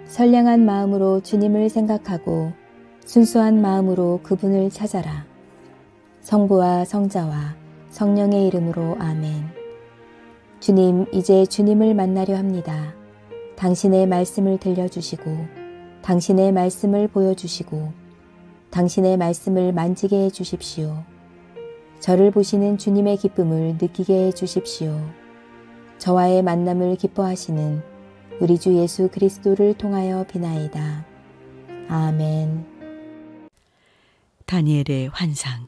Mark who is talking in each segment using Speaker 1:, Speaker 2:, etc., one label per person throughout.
Speaker 1: 선량한 마음으로 주님을 생각하고 순수한 마음으로 그분을 찾아라. 성부와 성자와 성령의 이름으로 아멘. 주님, 이제 주님을 만나려 합니다. 당신의 말씀을 들려주시고 당신의 말씀을 보여주시고 당신의 말씀을 만지게 해주십시오. 저를 보시는 주님의 기쁨을 느끼게 해주십시오. 저와의 만남을 기뻐하시는 우리 주 예수 그리스도를 통하여 비나이다. 아멘.
Speaker 2: 다니엘의 환상.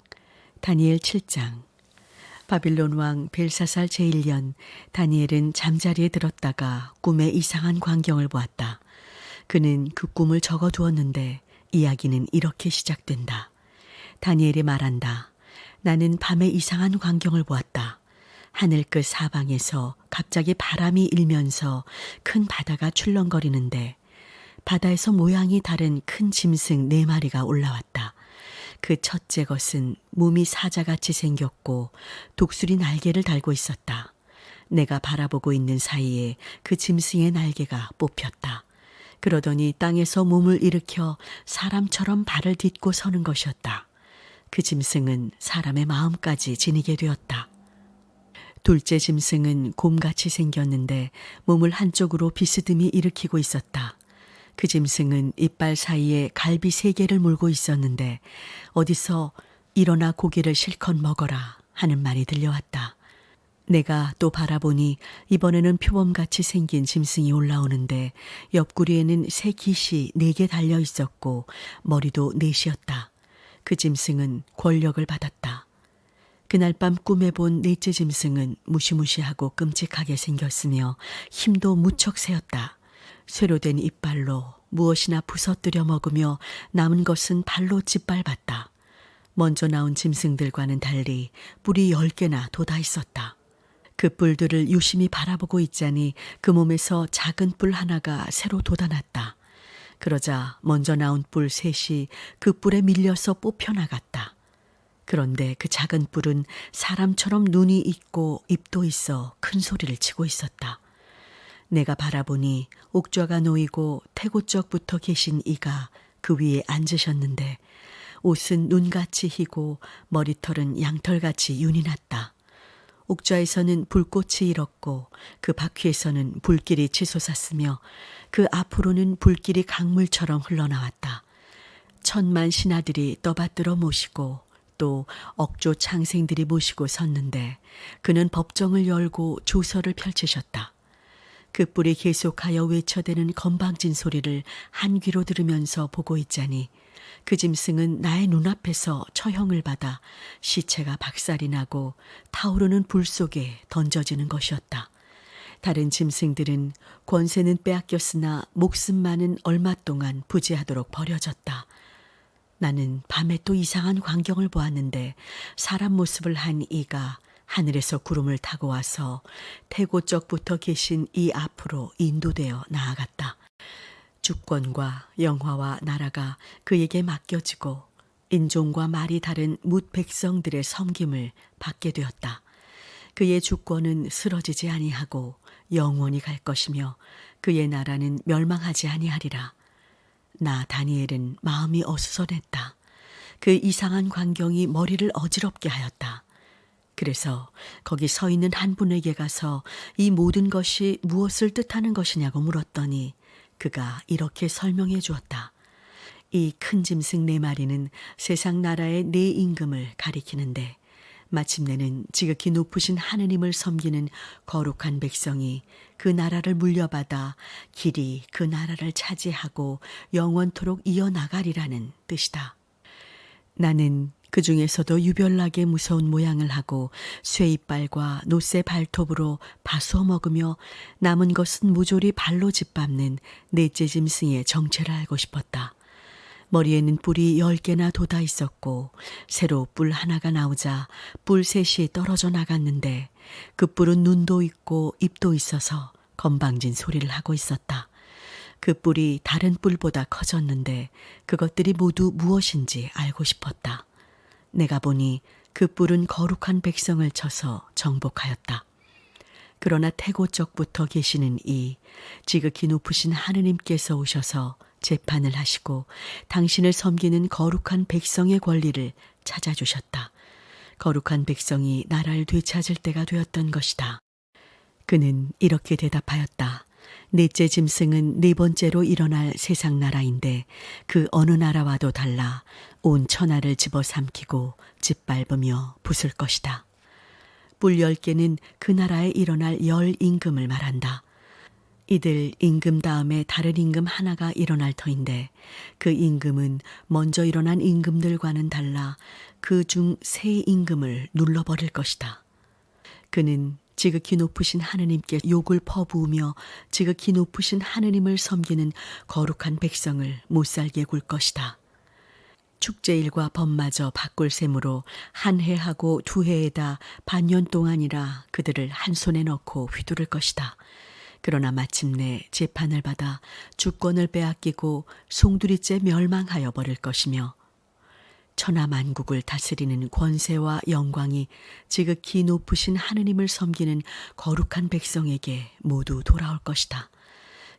Speaker 2: 다니엘 7장. 바빌론 왕 벨사살 제1년 다니엘은 잠자리에 들었다가 꿈에 이상한 광경을 보았다. 그는 그 꿈을 적어두었는데 이야기는 이렇게 시작된다. 다니엘이 말한다. 나는 밤에 이상한 광경을 보았다. 하늘 끝 사방에서 갑자기 바람이 일면서 큰 바다가 출렁거리는데 바다에서 모양이 다른 큰 짐승 4마리가 올라왔다. 그 첫째 것은 몸이 사자같이 생겼고 독수리 날개를 달고 있었다. 내가 바라보고 있는 사이에 그 짐승의 날개가 뽑혔다. 그러더니 땅에서 몸을 일으켜 사람처럼 발을 딛고 서는 것이었다. 그 짐승은 사람의 마음까지 지니게 되었다. 둘째 짐승은 곰같이 생겼는데 몸을 한쪽으로 비스듬히 일으키고 있었다. 그 짐승은 이빨 사이에 갈비 3개를 물고 있었는데 어디서 일어나 고기를 실컷 먹어라 하는 말이 들려왔다. 내가 또 바라보니 이번에는 표범같이 생긴 짐승이 올라오는데 옆구리에는 새 깃이 4개 달려 있었고 머리도 4이었다. 그 짐승은 권력을 받았다. 그날 밤 꿈에 본 넷째 짐승은 무시무시하고 끔찍하게 생겼으며 힘도 무척 세었다. 쇠로 된 이빨로 무엇이나 부서뜨려 먹으며 남은 것은 발로 짓밟았다. 먼저 나온 짐승들과는 달리 뿔이 10개나 돋아 있었다. 그 뿔들을 유심히 바라보고 있자니 그 몸에서 작은 뿔 하나가 새로 돋아났다. 그러자 먼저 나온 뿔 3이 그 뿔에 밀려서 뽑혀나갔다. 그런데 그 작은 뿔은 사람처럼 눈이 있고 입도 있어 큰 소리를 치고 있었다. 내가 바라보니 옥좌가 놓이고 태고쪽부터 계신 이가 그 위에 앉으셨는데 옷은 눈같이 희고 머리털은 양털같이 윤이 났다. 옥좌에서는 불꽃이 일었고 그 바퀴에서는 불길이 치솟았으며 그 앞으로는 불길이 강물처럼 흘러나왔다. 1000만 신하들이 떠받들어 모시고 또 억조 창생들이 모시고 섰는데 그는 법정을 열고 조서를 펼치셨다. 그 뿔이 계속하여 외쳐대는 건방진 소리를 한 귀로 들으면서 보고 있자니 그 짐승은 나의 눈앞에서 처형을 받아 시체가 박살이 나고 타오르는 불 속에 던져지는 것이었다. 다른 짐승들은 권세는 빼앗겼으나 목숨만은 얼마 동안 부지하도록 버려졌다. 나는 밤에 또 이상한 광경을 보았는데 사람 모습을 한 이가 하늘에서 구름을 타고 와서 태고쪽부터 계신 이 앞으로 인도되어 나아갔다. 주권과 영화와 나라가 그에게 맡겨지고 인종과 말이 다른 뭇 백성들의 섬김을 받게 되었다. 그의 주권은 쓰러지지 아니하고 영원히 갈 것이며 그의 나라는 멸망하지 아니하리라. 나 다니엘은 마음이 어수선했다. 그 이상한 광경이 머리를 어지럽게 하였다. 그래서 거기 서 있는 한 분에게 가서 이 모든 것이 무엇을 뜻하는 것이냐고 물었더니 그가 이렇게 설명해 주었다. 이 큰 짐승 4마리는 세상 나라의 4임금을 가리키는데 마침내는 지극히 높으신 하느님을 섬기는 거룩한 백성이 그 나라를 물려받아 길이 그 나라를 차지하고 영원토록 이어나가리라는 뜻이다. 나는 그 중에서도 유별나게 무서운 모양을 하고 쇠이빨과 노쇠 발톱으로 파수어 먹으며 남은 것은 모조리 발로 짓밟는 넷째 짐승의 정체를 알고 싶었다. 머리에는 뿔이 10개나 돋아 있었고 새로 뿔 하나가 나오자 뿔 3이 떨어져 나갔는데 그 뿔은 눈도 있고 입도 있어서 건방진 소리를 하고 있었다. 그 뿔이 다른 뿔보다 커졌는데 그것들이 모두 무엇인지 알고 싶었다. 내가 보니 그 뿔은 거룩한 백성을 쳐서 정복하였다. 그러나 태고 쪽부터 계시는 이 지극히 높으신 하느님께서 오셔서 재판을 하시고 당신을 섬기는 거룩한 백성의 권리를 찾아주셨다. 거룩한 백성이 나라를 되찾을 때가 되었던 것이다. 그는 이렇게 대답하였다. 넷째 짐승은 네 번째로 일어날 세상 나라인데 그 어느 나라와도 달라 온 천하를 집어삼키고 짓밟으며 부술 것이다. 뿔 10개는 그 나라에 일어날 10임금을 말한다. 이들 임금 다음에 다른 임금 하나가 일어날 터인데 그 임금은 먼저 일어난 임금들과는 달라 그 중 세 임금을 눌러버릴 것이다. 그는 지극히 높으신 하느님께 욕을 퍼부으며 지극히 높으신 하느님을 섬기는 거룩한 백성을 못살게 굴 것이다. 축제일과 법마저 바꿀 셈으로 한 해하고 두 해에다 반년 동안이라 그들을 한 손에 넣고 휘두를 것이다. 그러나 마침내 재판을 받아 주권을 빼앗기고 송두리째 멸망하여 버릴 것이며 천하 만국을 다스리는 권세와 영광이 지극히 높으신 하느님을 섬기는 거룩한 백성에게 모두 돌아올 것이다.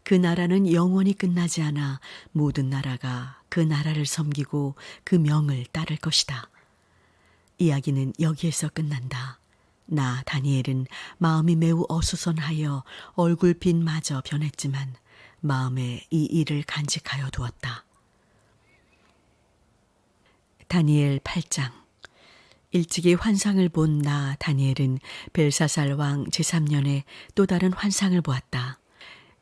Speaker 2: 그 나라는 영원히 끝나지 않아 모든 나라가 그 나라를 섬기고 그 명을 따를 것이다. 이야기는 여기에서 끝난다. 나 다니엘은 마음이 매우 어수선하여 얼굴빛마저 변했지만 마음에 이 일을 간직하여 두었다. 다니엘 8장. 일찍이 환상을 본 나 다니엘은 벨사살 왕 제3년에 또 다른 환상을 보았다.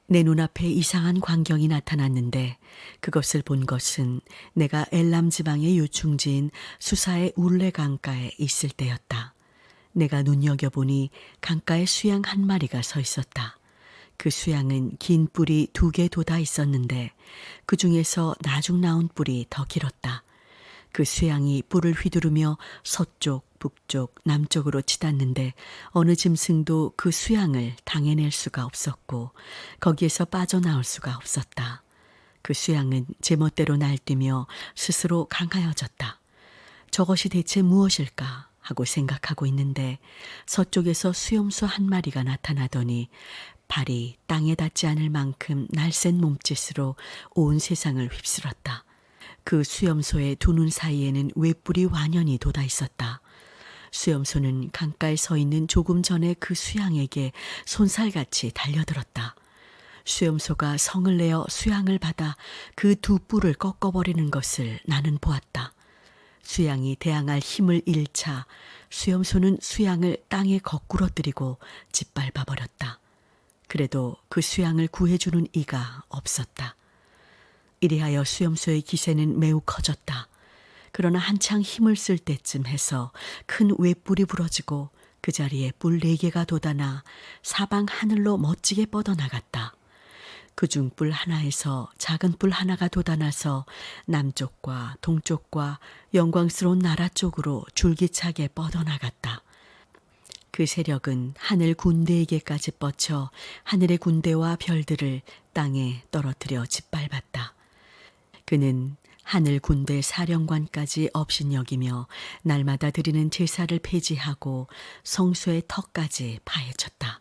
Speaker 2: 내 눈앞에 이상한 광경이 나타났는데 그것을 본 것은 내가 엘람 지방의 요충지인 수사의 울레 강가에 있을 때였다. 내가 눈여겨보니 강가에 수양 한 마리가 서 있었다. 그 수양은 긴 뿔이 2개 돋아 있었는데 그 중에서 나중 나온 뿔이 더 길었다. 그 수양이 뿔을 휘두르며 서쪽, 북쪽, 남쪽으로 치닫는데 어느 짐승도 그 수양을 당해낼 수가 없었고 거기에서 빠져나올 수가 없었다. 그 수양은 제멋대로 날뛰며 스스로 강하여졌다. 저것이 대체 무엇일까 하고 생각하고 있는데 서쪽에서 수염소 한 마리가 나타나더니 발이 땅에 닿지 않을 만큼 날쌘 몸짓으로 온 세상을 휩쓸었다. 그 수염소의 두 눈 사이에는 외뿔이 완연히 돋아 있었다. 수염소는 강가에 서 있는 조금 전에 그 수양에게 손살같이 달려들었다. 수염소가 성을 내어 수양을 받아 그 두 뿔을 꺾어버리는 것을 나는 보았다. 수양이 대항할 힘을 잃자 수염소는 수양을 땅에 거꾸러뜨리고 짓밟아 버렸다. 그래도 그 수양을 구해주는 이가 없었다. 이리하여 수염소의 기세는 매우 커졌다. 그러나 한창 힘을 쓸 때쯤 해서 큰 외뿔이 부러지고 그 자리에 뿔 4개가 돋아나 사방 하늘로 멋지게 뻗어나갔다. 그중 뿔 하나에서 작은 뿔 하나가 돋아나서 남쪽과 동쪽과 영광스러운 나라 쪽으로 줄기차게 뻗어나갔다. 그 세력은 하늘 군대에게까지 뻗쳐 하늘의 군대와 별들을 땅에 떨어뜨려 짓밟았다. 그는 하늘 군대 사령관까지 업신여기며 날마다 드리는 제사를 폐지하고 성소의 턱까지 파헤쳤다.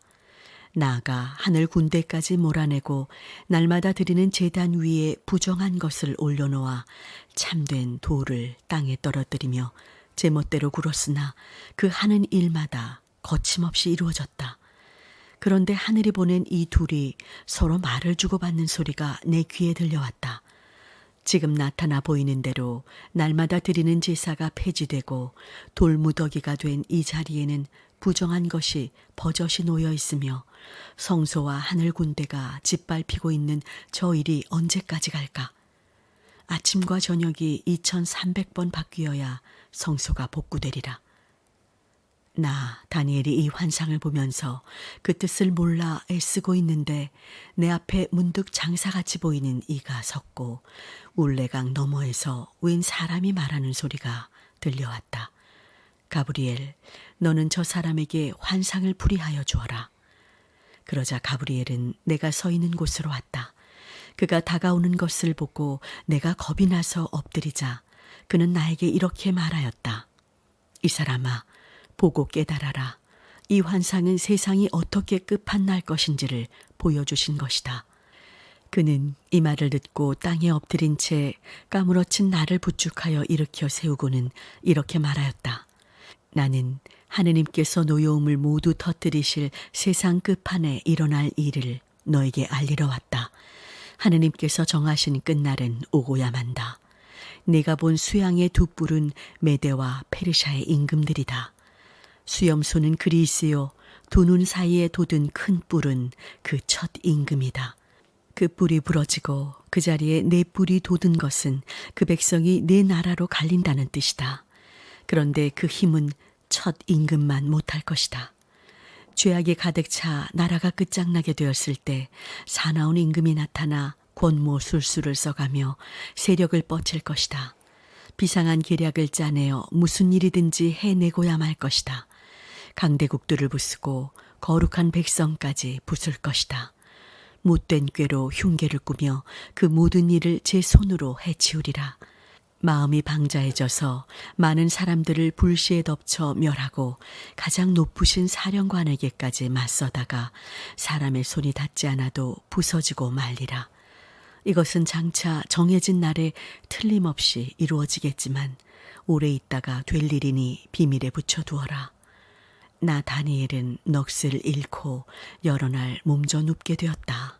Speaker 2: 나아가 하늘 군대까지 몰아내고 날마다 드리는 제단 위에 부정한 것을 올려놓아 참된 돌을 땅에 떨어뜨리며 제멋대로 굴었으나 그 하는 일마다 거침없이 이루어졌다. 그런데 하늘이 보낸 이 둘이 서로 말을 주고받는 소리가 내 귀에 들려왔다. 지금 나타나 보이는 대로 날마다 드리는 제사가 폐지되고 돌무더기가 된 이 자리에는 부정한 것이 버젓이 놓여 있으며 성소와 하늘 군대가 짓밟히고 있는 저 일이 언제까지 갈까? 아침과 저녁이 2300번 바뀌어야 성소가 복구되리라. 나 다니엘이 이 환상을 보면서 그 뜻을 몰라 애쓰고 있는데 내 앞에 문득 장사같이 보이는 이가 섰고 울레강 너머에서 웬 사람이 말하는 소리가 들려왔다. 가브리엘, 너는 저 사람에게 환상을 풀이하여 주어라. 그러자 가브리엘은 내가 서 있는 곳으로 왔다. 그가 다가오는 것을 보고 내가 겁이 나서 엎드리자 그는 나에게 이렇게 말하였다. 이 사람아, 보고 깨달아라. 이 환상은 세상이 어떻게 끝판날 것인지를 보여주신 것이다. 그는 이 말을 듣고 땅에 엎드린 채 까무러친 나를 부축하여 일으켜 세우고는 이렇게 말하였다. 나는 하느님께서 노여움을 모두 터뜨리실 세상 끝판에 일어날 일을 너에게 알리러 왔다. 하느님께서 정하신 끝날은 오고야 만다. 네가 본 수양의 두 뿔은 메대와 페르시아의 임금들이다. 수염소는 그리스요, 두 눈 사이에 돋은 큰 뿔은 그 첫 임금이다. 그 뿔이 부러지고 그 자리에 네 뿔이 돋은 것은 그 백성이 네 나라로 갈린다는 뜻이다. 그런데 그 힘은 첫 임금만 못할 것이다. 죄악이 가득 차 나라가 끝장나게 되었을 때 사나운 임금이 나타나 권모 술수를 써가며 세력을 뻗칠 것이다. 비상한 계략을 짜내어 무슨 일이든지 해내고야 말 것이다. 강대국들을 부수고 거룩한 백성까지 부술 것이다. 못된 꾀로 흉계를 꾸며 그 모든 일을 제 손으로 해치우리라. 마음이 방자해져서 많은 사람들을 불시에 덮쳐 멸하고 가장 높으신 사령관에게까지 맞서다가 사람의 손이 닿지 않아도 부서지고 말리라. 이것은 장차 정해진 날에 틀림없이 이루어지겠지만 오래 있다가 될 일이니 비밀에 붙여두어라. 나 다니엘은 넋을 잃고 여러 날 몸져 눕게 되었다.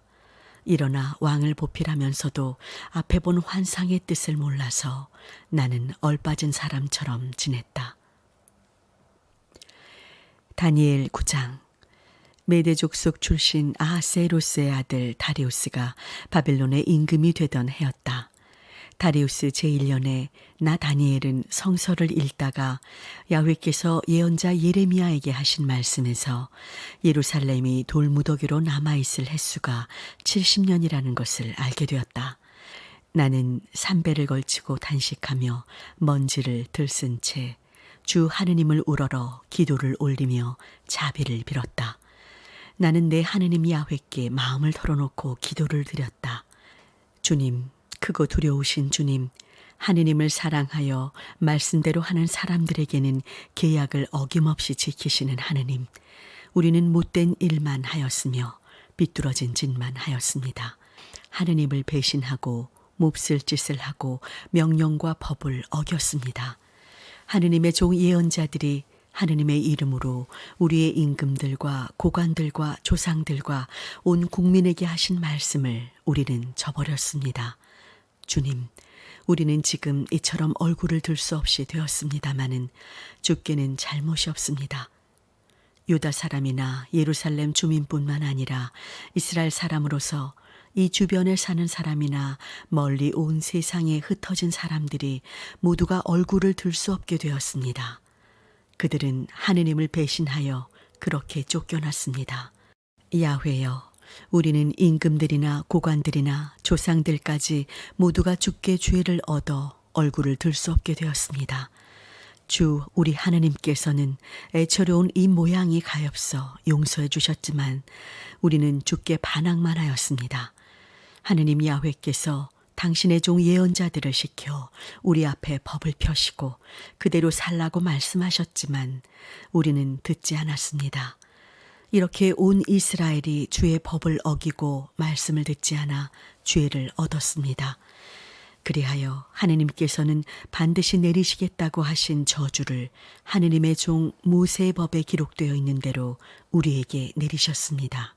Speaker 2: 일어나 왕을 보필하면서도 앞에 본 환상의 뜻을 몰라서 나는 얼빠진 사람처럼 지냈다. 다니엘 9장. 메대 족속 출신 아하세로스의 아들 다리우스가 바벨론의 임금이 되던 해였다. 다리우스 제1년에 나 다니엘은 성서를 읽다가 야훼께서 예언자 예레미야에게 하신 말씀에서 예루살렘이 돌무더기로 남아있을 횟수가 70년이라는 것을 알게 되었다. 나는 삼배를 걸치고 단식하며 먼지를 들쓴 채 주 하느님을 우러러 기도를 올리며 자비를 빌었다. 나는 내 하느님 야훼께 마음을 털어놓고 기도를 드렸다. 주님, 크고 두려우신 주님, 하느님을 사랑하여 말씀대로 하는 사람들에게는 계약을 어김없이 지키시는 하느님, 우리는 못된 일만 하였으며 비뚤어진 짓만 하였습니다. 하느님을 배신하고 몹쓸 짓을 하고 명령과 법을 어겼습니다. 하느님의 종 예언자들이 하느님의 이름으로 우리의 임금들과 고관들과 조상들과 온 국민에게 하신 말씀을 우리는 저버렸습니다. 주님, 우리는 지금 이처럼 얼굴을 들 수 없이 되었습니다마는 주께는 잘못이 없습니다. 유다 사람이나 예루살렘 주민뿐만 아니라 이스라엘 사람으로서 이 주변에 사는 사람이나 멀리 온 세상에 흩어진 사람들이 모두가 얼굴을 들 수 없게 되었습니다. 그들은 하느님을 배신하여 그렇게 쫓겨났습니다. 야훼여, 우리는 임금들이나 고관들이나 조상들까지 모두가 주께 죄를 얻어 얼굴을 들 수 없게 되었습니다. 주 우리 하느님께서는 애처로운 이 모양이 가엾어 용서해 주셨지만 우리는 주께 반항만 하였습니다. 하느님 야훼께서 당신의 종 예언자들을 시켜 우리 앞에 법을 펴시고 그대로 살라고 말씀하셨지만 우리는 듣지 않았습니다. 이렇게 온 이스라엘이 주의 법을 어기고 말씀을 듣지 않아 죄를 얻었습니다. 그리하여 하느님께서는 반드시 내리시겠다고 하신 저주를 하느님의 종 모세의 법에 기록되어 있는 대로 우리에게 내리셨습니다.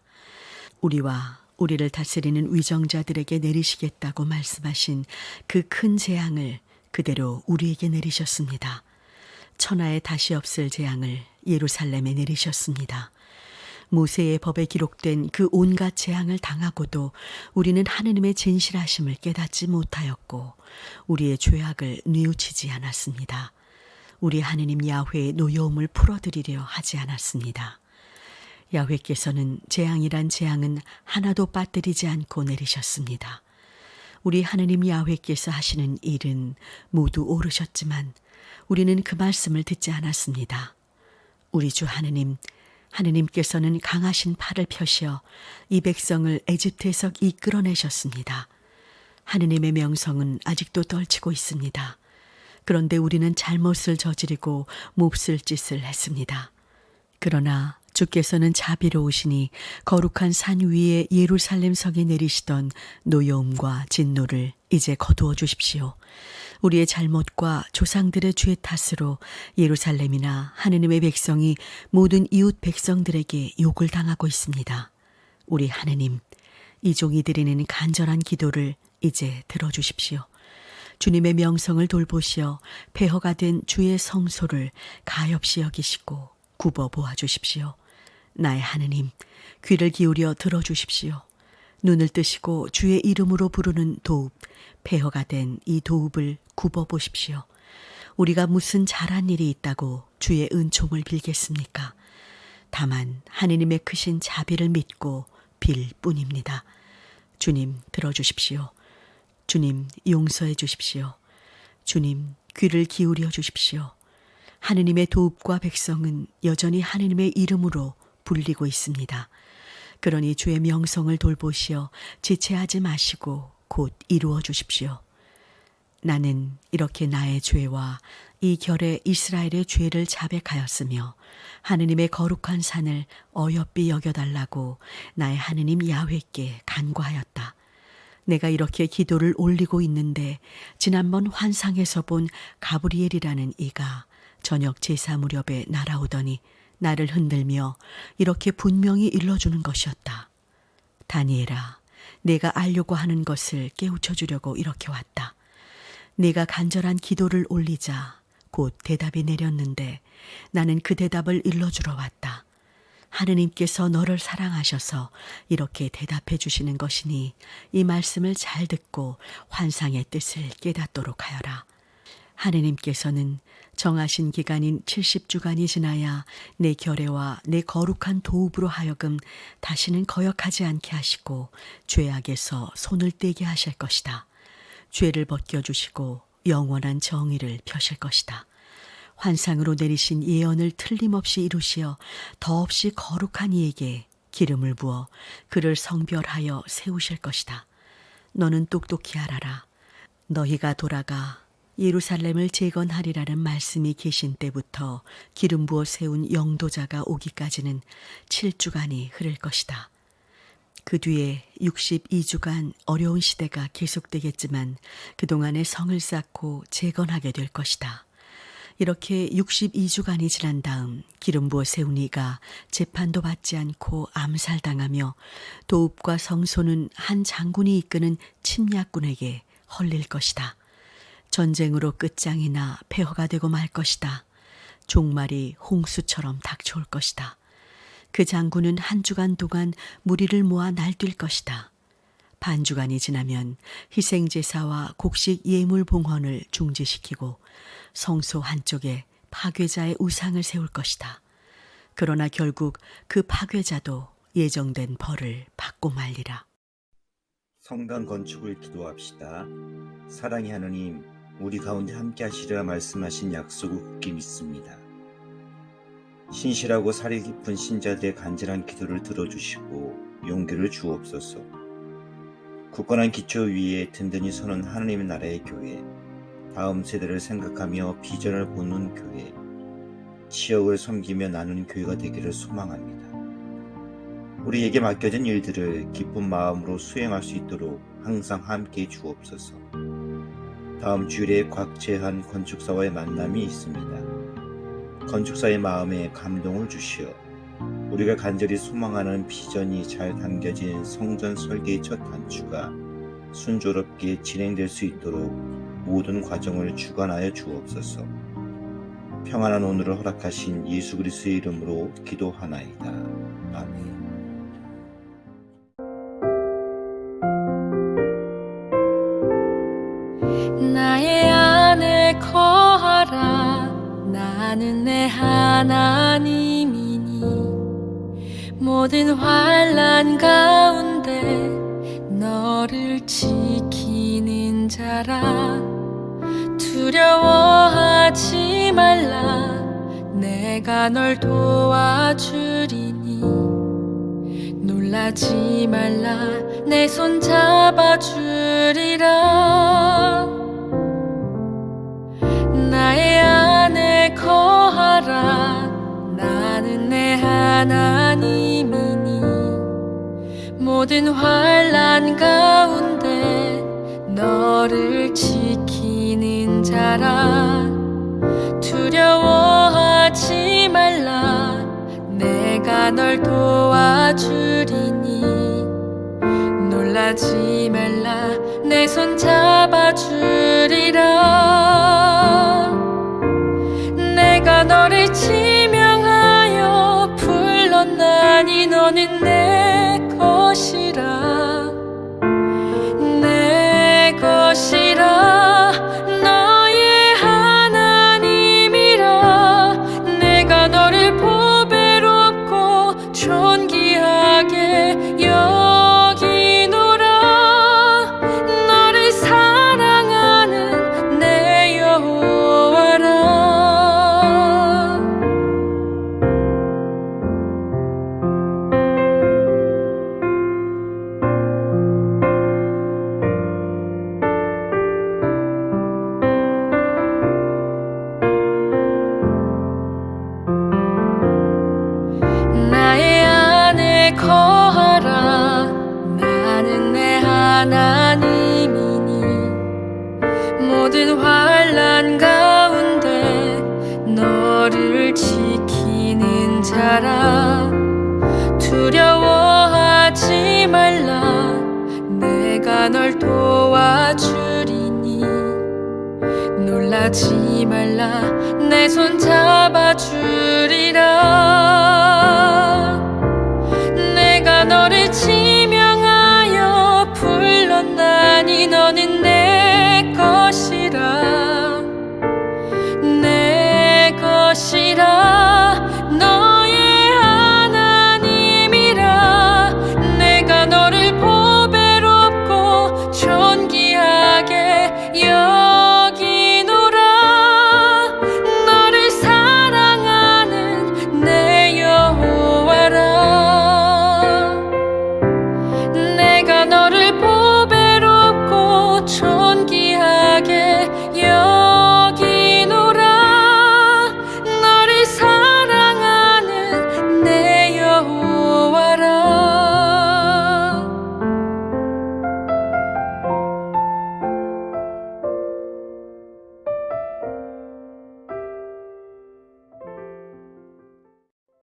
Speaker 2: 우리와 우리를 다스리는 위정자들에게 내리시겠다고 말씀하신 그 큰 재앙을 그대로 우리에게 내리셨습니다. 천하에 다시 없을 재앙을 예루살렘에 내리셨습니다. 모세의 법에 기록된 그 온갖 재앙을 당하고도 우리는 하느님의 진실하심을 깨닫지 못하였고 우리의 죄악을 뉘우치지 않았습니다. 우리 하느님 야훼의 노여움을 풀어드리려 하지 않았습니다. 야훼께서는 재앙이란 재앙은 하나도 빠뜨리지 않고 내리셨습니다. 우리 하느님 야훼께서 하시는 일은 모두 옳으셨지만 우리는 그 말씀을 듣지 않았습니다. 우리 주 하느님께서는 강하신 팔을 펴시어 이 백성을 애집트에서 이끌어내셨습니다. 하느님의 명성은 아직도 떨치고 있습니다. 그런데 우리는 잘못을 저지르고 몹쓸 짓을 했습니다. 그러나 주께서는 자비로우시니 거룩한 산 위에 예루살렘 성에 내리시던 노여움과 진노를 이제 거두어 주십시오. 우리의 잘못과 조상들의 죄 탓으로 예루살렘이나 하느님의 백성이 모든 이웃 백성들에게 욕을 당하고 있습니다. 우리 하느님, 이 종이 드리는 간절한 기도를 이제 들어주십시오. 주님의 명성을 돌보시어 폐허가 된 주의 성소를 가엾이 여기시고 굽어 보아 주십시오. 나의 하느님, 귀를 기울여 들어주십시오. 눈을 뜨시고 주의 이름으로 부르는 도읍, 폐허가 된 이 도읍을 굽어 보십시오. 우리가 무슨 잘한 일이 있다고 주의 은총을 빌겠습니까? 다만 하느님의 크신 자비를 믿고 빌 뿐입니다. 주님 들어주십시오. 주님 용서해 주십시오. 주님 귀를 기울여 주십시오. 하느님의 도읍과 백성은 여전히 하느님의 이름으로 불리고 있습니다. 그러니 주의 명성을 돌보시어 지체하지 마시고 곧 이루어 주십시오. 나는 이렇게 나의 죄와 이 결에 이스라엘의 죄를 자백하였으며 하느님의 거룩한 산을 어여삐 여겨달라고 나의 하느님 야훼께 간구하였다. 내가 이렇게 기도를 올리고 있는데 지난번 환상에서 본 가브리엘이라는 이가 저녁 제사 무렵에 날아오더니 나를 흔들며 이렇게 분명히 일러주는 것이었다. 다니엘아, 내가 알려고 하는 것을 깨우쳐 주려고 이렇게 왔다. 네가 간절한 기도를 올리자 곧 대답이 내렸는데 나는 그 대답을 일러주러 왔다. 하느님께서 너를 사랑하셔서 이렇게 대답해 주시는 것이니 이 말씀을 잘 듣고 환상의 뜻을 깨닫도록 하여라. 하느님께서는 정하신 기간인 70주간이 지나야 내 결례와 내 거룩한 도읍으로 하여금 다시는 거역하지 않게 하시고 죄악에서 손을 떼게 하실 것이다. 죄를 벗겨주시고 영원한 정의를 펴실 것이다. 환상으로 내리신 예언을 틀림없이 이루시어 더없이 거룩한 이에게 기름을 부어 그를 성별하여 세우실 것이다. 너는 똑똑히 알아라. 너희가 돌아가 예루살렘을 재건하리라는 말씀이 계신 때부터 기름 부어 세운 영도자가 오기까지는 7주간이 흐를 것이다. 그 뒤에 62주간 어려운 시대가 계속되겠지만 그동안에 성을 쌓고 재건하게 될 것이다. 이렇게 62주간이 지난 다음 기름 부어 세운 이가 재판도 받지 않고 암살당하며 도읍과 성소는 한 장군이 이끄는 침략군에게 헐릴 것이다. 전쟁으로 끝장이 나 폐허가 되고 말 것이다. 종말이 홍수처럼 닥쳐올 것이다. 그 장군은 한 주간 동안 무리를 모아 날뛸 것이다. 반주간이 지나면 희생제사와 곡식 예물 봉헌을 중지시키고 성소 한쪽에 파괴자의 우상을 세울 것이다. 그러나 결국 그 파괴자도 예정된 벌을 받고 말리라.
Speaker 3: 성당 건축을 기도합시다. 사랑의 하느님, 우리 가운데 함께 하시리라 말씀하신 약속을 굳게 믿습니다. 신실하고 사리 깊은 신자들의 간절한 기도를 들어주시고 용기를 주옵소서. 굳건한 기초 위에 든든히 서는 하느님의 나라의 교회, 다음 세대를 생각하며 비전을 보는 교회, 지역을 섬기며 나누는 교회가 되기를 소망합니다. 우리에게 맡겨진 일들을 기쁜 마음으로 수행할 수 있도록 항상 함께해 주옵소서. 다음 주일에 곽재한 건축사와의 만남이 있습니다. 건축사의 마음에 감동을 주시어 우리가 간절히 소망하는 비전이 잘 담겨진 성전 설계의 첫 단추가 순조롭게 진행될 수 있도록 모든 과정을 주관하여 주옵소서. 평안한 오늘을 허락하신 예수 그리스도의 이름으로 기도하나이다. 아멘.
Speaker 4: 나의 안에 거하라. 나는 내 하나님이니 모든 환난 가운데 너를 지키는 자라. 두려워하지 말라. 내가 널 도와주리니 놀라지 말라. 내 손 잡아주리라. 나의 안에 거하라. 나는 내 하나님 하나님이니 모든 환난 가운데 너를 지키는 자라. 두려워하지 말라. 내가 널 도와주리니 놀라지 말라. 내 손 잡아주리라. 내가 너를 지명하여 불렀나니 너는 내 것이라. 내 것이라. 너의 하나님이라. 내가 너를 보배롭고 존귀하게 여기노라. 너를 사랑하는 내 여호와라. 나의 안에 거하라. 나는 내 하나님이니 모든 환난 가운데 너를 지키는 자라. 두려워하지 말라. 내가 널 도와주리니 놀라지 말라. 내 손 잡아주리라. 내가 너를 지명하여 불렀나니 너는 내 것이라. 내 것이라.